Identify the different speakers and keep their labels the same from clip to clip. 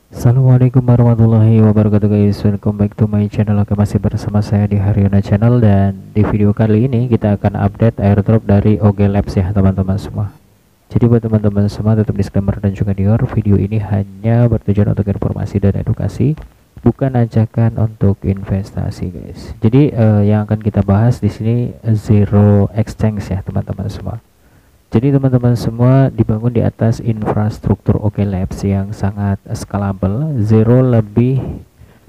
Speaker 1: Assalamualaikum warahmatullahi wabarakatuh guys. Welcome back to my channel. Oke, masih bersama saya di Haryana Channel, dan di video kali ini kita akan update airdrop dari OG Labs ya teman-teman semua. Jadi buat teman-teman semua, tetap disclaimer dan juga dior, video ini hanya bertujuan untuk informasi dan edukasi, bukan ajakan untuk investasi guys. Jadi yang akan kita bahas di sini Zero Exchange ya teman-teman semua. Jadi teman-teman semua dibangun di atas infrastruktur OG Labs yang sangat scalable. Zero lebih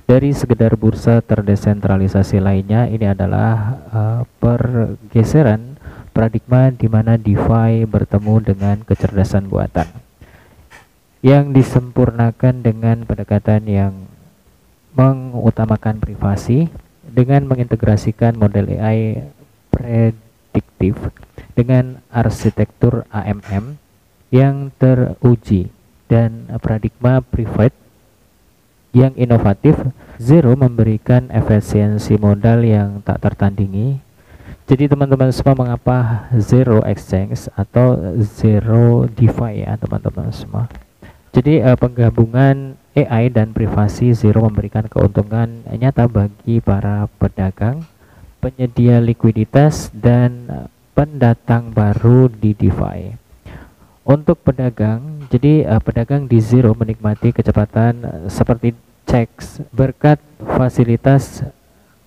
Speaker 1: dari sekedar bursa terdesentralisasi lainnya. Ini adalah pergeseran paradigma di mana DeFi bertemu dengan kecerdasan buatan yang disempurnakan dengan pendekatan yang mengutamakan privasi dengan mengintegrasikan model AI prediktif dengan arsitektur AMM yang teruji dan paradigma private yang inovatif. Zero memberikan efisiensi modal yang tak tertandingi. Jadi teman-teman semua, mengapa Zero Exchange atau Zero DeFi ya teman-teman semua. Jadi penggabungan AI dan privasi Zero memberikan keuntungan nyata bagi para pedagang, penyedia likuiditas, dan pendatang baru di DeFi. Untuk pedagang, jadi pedagang di Zero menikmati kecepatan seperti checks berkat fasilitas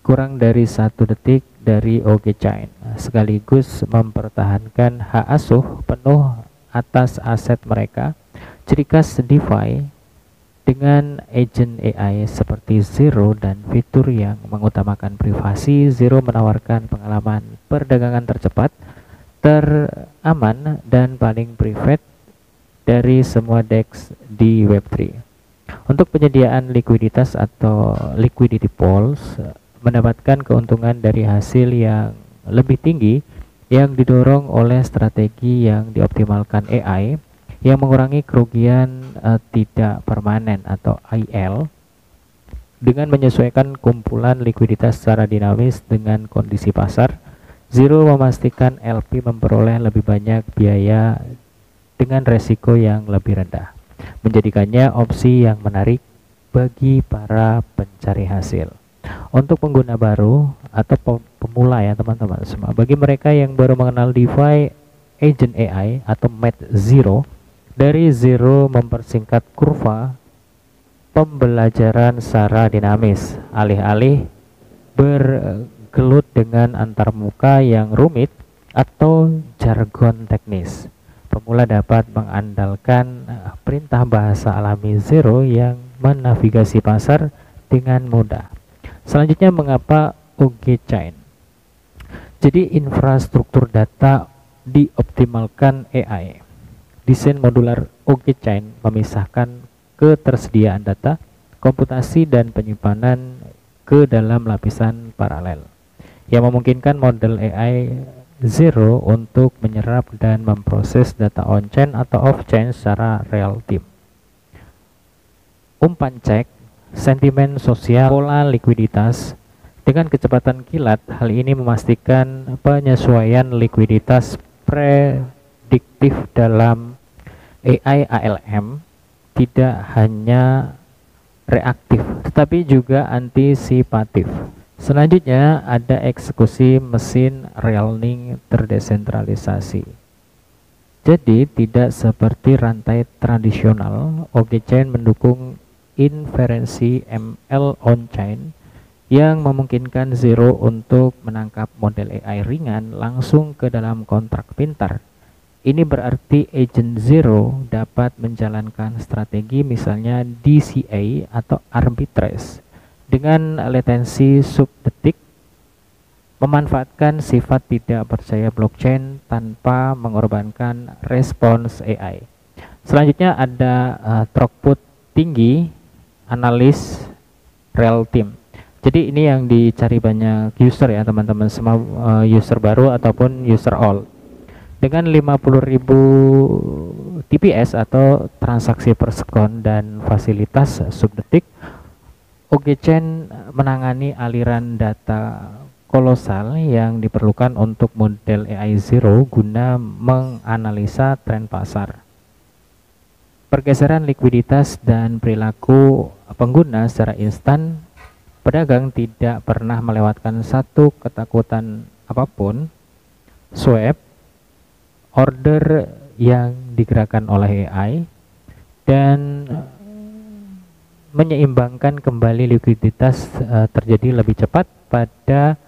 Speaker 1: kurang dari 1 detik dari OG Chain, sekaligus mempertahankan hak asuh penuh atas aset mereka. Ciri khas DeFi dengan agent AI seperti Zero dan fitur yang mengutamakan privasi, Zero menawarkan pengalaman perdagangan tercepat, teraman, dan paling private dari semua DEX di Web3. Untuk penyediaan likuiditas atau liquidity pools mendapatkan keuntungan dari hasil yang lebih tinggi yang didorong oleh strategi yang dioptimalkan AI yang mengurangi kerugian tidak permanen atau IL dengan menyesuaikan kumpulan likuiditas secara dinamis dengan kondisi pasar. Zero memastikan LP memperoleh lebih banyak biaya dengan resiko yang lebih rendah, menjadikannya opsi yang menarik bagi para pencari hasil. Untuk pengguna baru atau pemula ya teman-teman semua, bagi mereka yang baru mengenal DeFi, agent AI atau Mat Zero dari Zero mempersingkat kurva pembelajaran secara dinamis, alih-alih bergelut dengan antarmuka yang rumit atau jargon teknis. Pemula dapat mengandalkan perintah bahasa alami Zero yang menavigasi pasar dengan mudah. Selanjutnya, mengapa OG Chain? Jadi infrastruktur data dioptimalkan AI. Desain modular OG Chain memisahkan ketersediaan data, komputasi, dan penyimpanan ke dalam lapisan paralel yang memungkinkan model AI Zero untuk menyerap dan memproses data on-chain atau off-chain secara real time. Umpan cek, sentimen sosial, pola likuiditas dengan kecepatan kilat. Hal ini memastikan penyesuaian likuiditas prediktif dalam AI ALM tidak hanya reaktif tetapi juga antisipatif. Selanjutnya ada eksekusi mesin learning terdesentralisasi. Jadi tidak seperti rantai tradisional, OG Chain mendukung inferensi ML on-chain yang memungkinkan Zero untuk menangkap model AI ringan langsung ke dalam kontrak pintar. Ini berarti agent Zero dapat menjalankan strategi misalnya DCA atau arbitrage dengan latensi subdetik, memanfaatkan sifat tidak percaya blockchain tanpa mengorbankan respons AI. Selanjutnya ada throughput tinggi, analis real time. Jadi ini yang dicari banyak user ya teman-teman semua, user baru ataupun user all. Dengan 50.000 TPS atau transaksi per sekon dan fasilitas subdetik, OG Chain menangani aliran data kolosal yang diperlukan untuk model AI Zero guna menganalisa tren pasar. pergeseran likuiditas dan perilaku pengguna secara instan, pedagang tidak pernah melewatkan satu ketakutan apapun. Swap, order yang digerakkan oleh AI, dan menyeimbangkan kembali likuiditas terjadi lebih cepat pada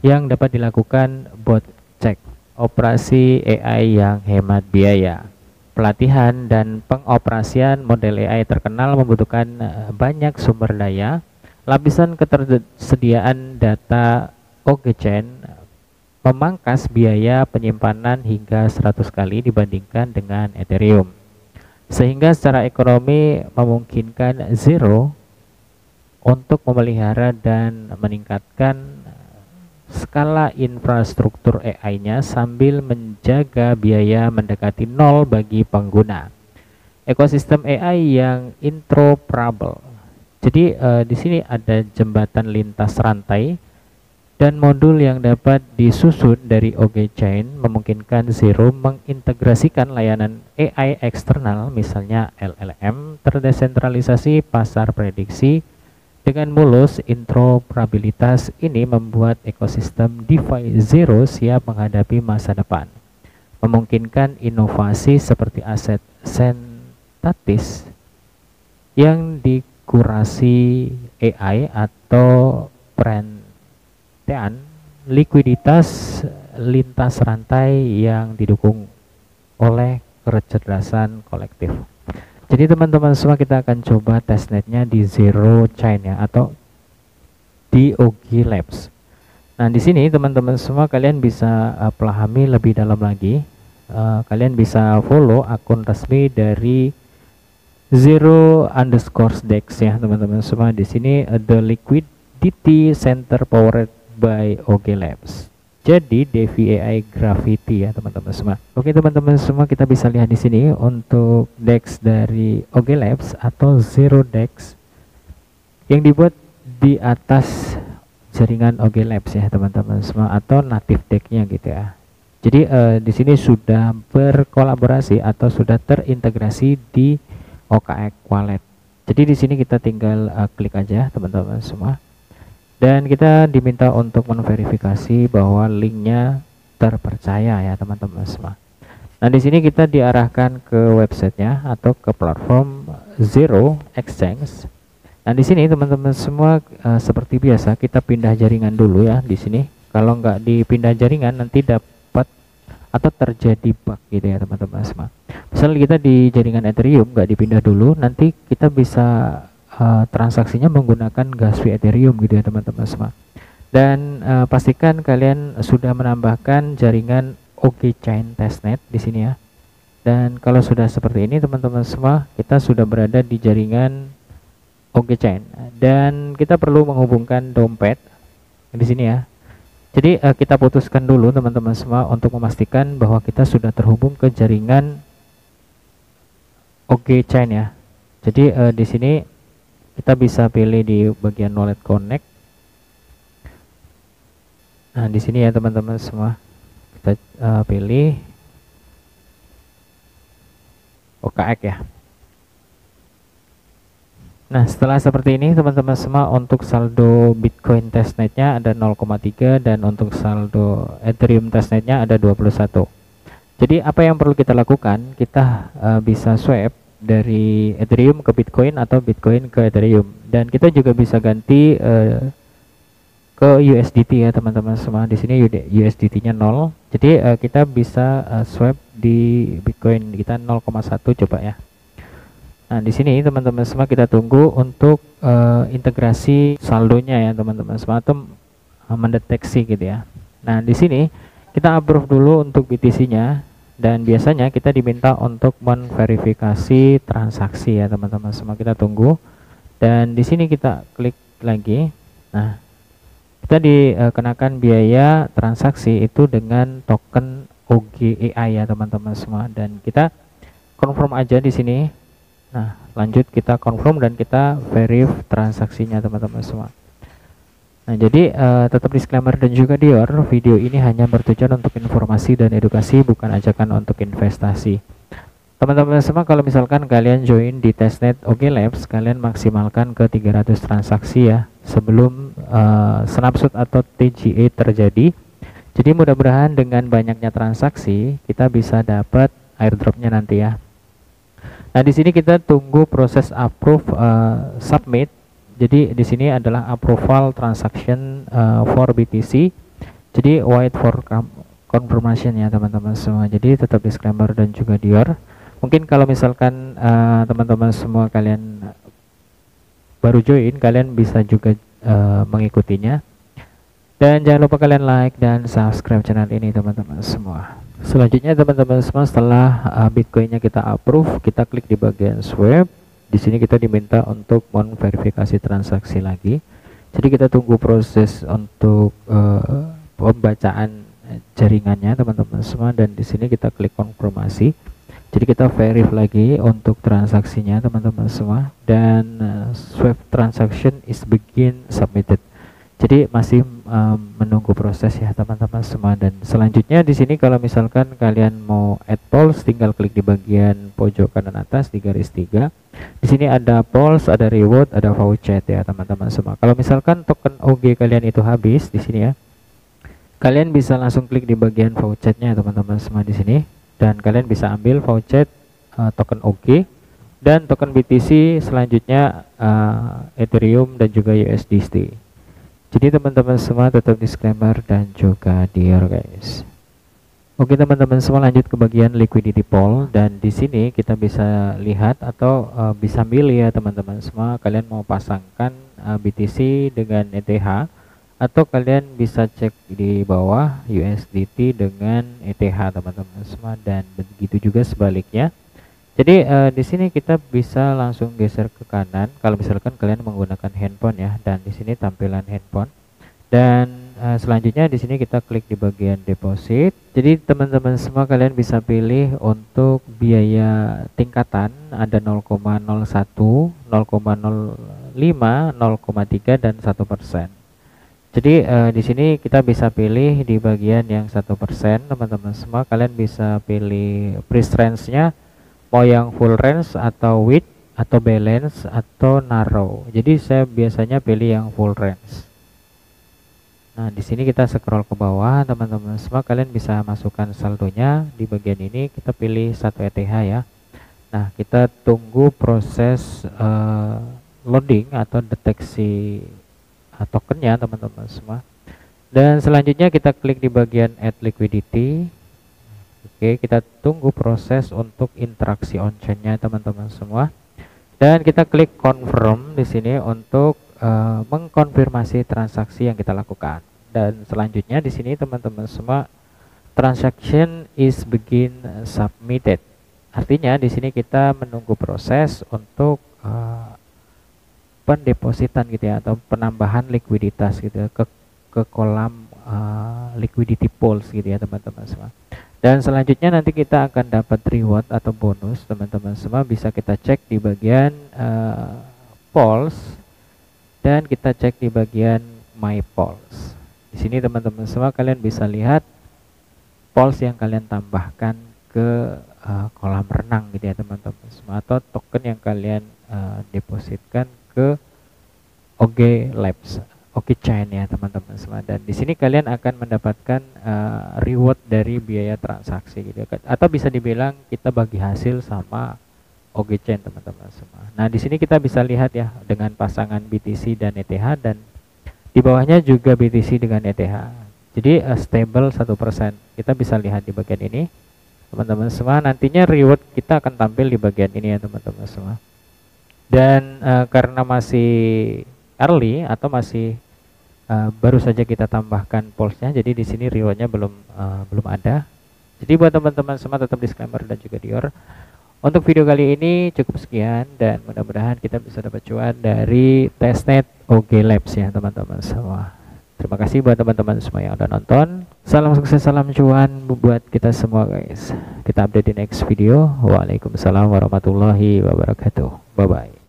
Speaker 1: yang dapat dilakukan bot check, operasi AI yang hemat biaya. Pelatihan dan pengoperasian model AI terkenal membutuhkan banyak sumber daya. Lapisan ketersediaan data OG-Chain memangkas biaya penyimpanan hingga 100 kali dibandingkan dengan Ethereum, sehingga secara ekonomi memungkinkan Zero untuk memelihara dan meningkatkan skala infrastruktur AI-nya sambil menjaga biaya mendekati nol bagi pengguna. Ekosistem AI yang interoperable. Jadi di sini ada jembatan lintas rantai dan modul yang dapat disusun dari OG-Chain memungkinkan Zero mengintegrasikan layanan AI eksternal, misalnya LLM terdesentralisasi pasar prediksi. Dengan mulus, interoperabilitas ini membuat ekosistem DeFi Zero siap menghadapi masa depan, memungkinkan inovasi seperti aset sintetis yang dikurasi AI atau perantian likuiditas lintas rantai yang didukung oleh kecerdasan kolektif. Jadi teman-teman semua, kita akan coba testnetnya di Zero Chain ya, atau di OG Labs. Nah di sini teman-teman semua kalian bisa pelahami lebih dalam lagi. Kalian bisa follow akun resmi dari Zero_Dex ya teman-teman semua. Di sini The Liquidity Center powered by OG Labs. Jadi DeFi AI Gravity ya teman-teman semua. Oke teman-teman semua, kita bisa lihat di sini untuk DEX dari OG Labs atau Zero DEX yang dibuat di atas jaringan OG Labs ya teman-teman semua, atau native DEX-nya gitu ya. Jadi di sini sudah berkolaborasi atau sudah terintegrasi di OKX Wallet. Jadi di sini kita tinggal klik aja teman-teman semua. Dan kita diminta untuk memverifikasi bahwa linknya terpercaya ya teman-teman semua. Nah di sini kita diarahkan ke websitenya atau ke platform Zero Exchange. Nah di sini teman-teman semua seperti biasa kita pindah jaringan dulu ya di sini. Kalau nggak dipindah jaringan nanti dapat atau terjadi bug gitu ya teman-teman semua. Misalnya kita di jaringan Ethereum nggak dipindah dulu, nanti kita bisa transaksinya menggunakan gas fee Ethereum gitu ya teman-teman semua. Dan pastikan kalian sudah menambahkan jaringan OG-Chain testnet di sini ya. Dan kalau sudah seperti ini teman-teman semua, kita sudah berada di jaringan OG-Chain dan kita perlu menghubungkan dompet di sini ya. Jadi kita putuskan dulu teman-teman semua untuk memastikan bahwa kita sudah terhubung ke jaringan OG-Chain ya. Jadi di sini kita bisa pilih di bagian wallet connect. Nah di sini ya teman-teman semua, kita pilih OKX ya. Nah setelah seperti ini teman-teman semua, untuk saldo Bitcoin testnetnya ada 0,3 dan untuk saldo Ethereum testnetnya ada 21. Jadi apa yang perlu kita lakukan, kita bisa swap dari Ethereum ke Bitcoin atau Bitcoin ke Ethereum, dan kita juga bisa ganti ke USDT ya teman-teman semua. Di sini USDT-nya 0. Jadi kita bisa swap di Bitcoin kita 0,1 coba ya. Nah, di sini teman-teman semua kita tunggu untuk integrasi saldonya ya teman-teman semua, atau mendeteksi gitu ya. Nah, di sini kita approve dulu untuk BTC-nya. Dan biasanya kita diminta untuk memverifikasi transaksi ya teman-teman semua. Kita tunggu dan di sini kita klik lagi. Nah kita dikenakan biaya transaksi itu dengan token OGEI ya teman-teman semua, dan kita confirm aja di sini. Nah lanjut kita confirm dan kita verify transaksinya teman-teman semua. Nah jadi tetap disclaimer dan juga Dior, video ini hanya bertujuan untuk informasi dan edukasi, bukan ajakan untuk investasi. Teman-teman semua, kalau misalkan kalian join di testnet OG Labs, kalian maksimalkan ke 300 transaksi ya sebelum snapshot atau TGA terjadi. Jadi mudah-mudahan dengan banyaknya transaksi kita bisa dapat airdropnya nanti ya. Nah, di sini kita tunggu proses approve submit. Jadi di sini adalah approval transaction for BTC. Jadi wait for confirmation ya teman-teman semua. Jadi tetap disclaimer dan juga Dior. Mungkin kalau misalkan teman-teman semua kalian baru join, kalian bisa juga mengikutinya. Dan jangan lupa kalian like dan subscribe channel ini teman-teman semua. Selanjutnya teman-teman semua, setelah Bitcoinnya kita approve, kita klik di bagian swap. Di sini kita diminta untuk memverifikasi transaksi lagi. Jadi kita tunggu proses untuk pembacaan jaringannya teman-teman semua, dan di sini kita klik konfirmasi. Jadi kita verify lagi untuk transaksinya teman-teman semua, dan swap transaction is begin submitted. Jadi masih menunggu proses ya teman-teman semua. Dan selanjutnya di sini kalau misalkan kalian mau add polls, tinggal klik di bagian pojok kanan atas di garis 3. Di sini ada polls, ada reward, ada voucher ya teman-teman semua. Kalau misalkan token OG kalian itu habis di sini ya, kalian bisa langsung klik di bagian vouchernya teman-teman semua di sini, dan kalian bisa ambil voucher token OG dan token BTC, selanjutnya Ethereum dan juga USDT. Jadi teman-teman semua tetap disclaimer dan juga Dior guys. Oke teman-teman semua, lanjut ke bagian liquidity pool, dan di sini kita bisa lihat atau bisa milih ya teman-teman semua, kalian mau pasangkan BTC dengan ETH, atau kalian bisa cek di bawah USDT dengan ETH teman-teman semua, dan begitu juga sebaliknya. Jadi di sini kita bisa langsung geser ke kanan kalau misalkan kalian menggunakan handphone ya, dan di sini tampilan handphone. Dan selanjutnya di sini kita klik di bagian deposit. Jadi teman-teman semua kalian bisa pilih untuk biaya tingkatan, ada 0,01, 0,05, 0,3 dan 1%. Jadi di sini kita bisa pilih di bagian yang 1% teman-teman semua. Kalian bisa pilih price range-nya, mau yang full range atau width atau balance atau narrow. Jadi saya biasanya pilih yang full range. Nah, di sini kita scroll ke bawah teman-teman semua, kalian bisa masukkan saldonya di bagian ini. Kita pilih 1 ETH ya. Nah, kita tunggu proses loading atau deteksi tokennya teman-teman semua. Dan selanjutnya kita klik di bagian add liquidity. Oke, kita tunggu proses untuk interaksi on-chain-nya teman-teman semua. Dan kita klik confirm di sini untuk mengkonfirmasi transaksi yang kita lakukan. Dan selanjutnya di sini teman-teman semua, transaction is begin submitted. Artinya di sini kita menunggu proses untuk pendepositan gitu ya, atau penambahan likuiditas gitu ya, ke kolam liquidity pools gitu ya teman-teman semua. Dan selanjutnya nanti kita akan dapat reward atau bonus teman-teman semua, bisa kita cek di bagian polls, dan kita cek di bagian my polls. Di sini teman-teman semua kalian bisa lihat polls yang kalian tambahkan ke kolam renang gitu ya teman-teman semua, atau token yang kalian depositkan ke OG Labs, OG Chain ya teman-teman semua. Dan di sini kalian akan mendapatkan reward dari biaya transaksi gitu ya, atau bisa dibilang kita bagi hasil sama OG Chain teman-teman semua. Nah, di sini kita bisa lihat ya dengan pasangan BTC dan ETH, dan di bawahnya juga BTC dengan ETH. Jadi stable 1%. Kita bisa lihat di bagian ini teman-teman semua. Nantinya reward kita akan tampil di bagian ini ya teman-teman semua. Dan karena masih early atau masih baru saja kita tambahkan polsnya, jadi di sini rewardnya belum ada. Jadi buat teman-teman semua tetap disclaimer dan juga Dior. Untuk video kali ini cukup sekian, dan mudah-mudahan kita bisa dapat cuan dari testnet OG Labs ya teman-teman semua. Terima kasih buat teman-teman semua yang udah nonton. Salam sukses, salam cuan buat kita semua guys. Kita update di next video. Waalaikumsalam warahmatullahi wabarakatuh. Bye bye.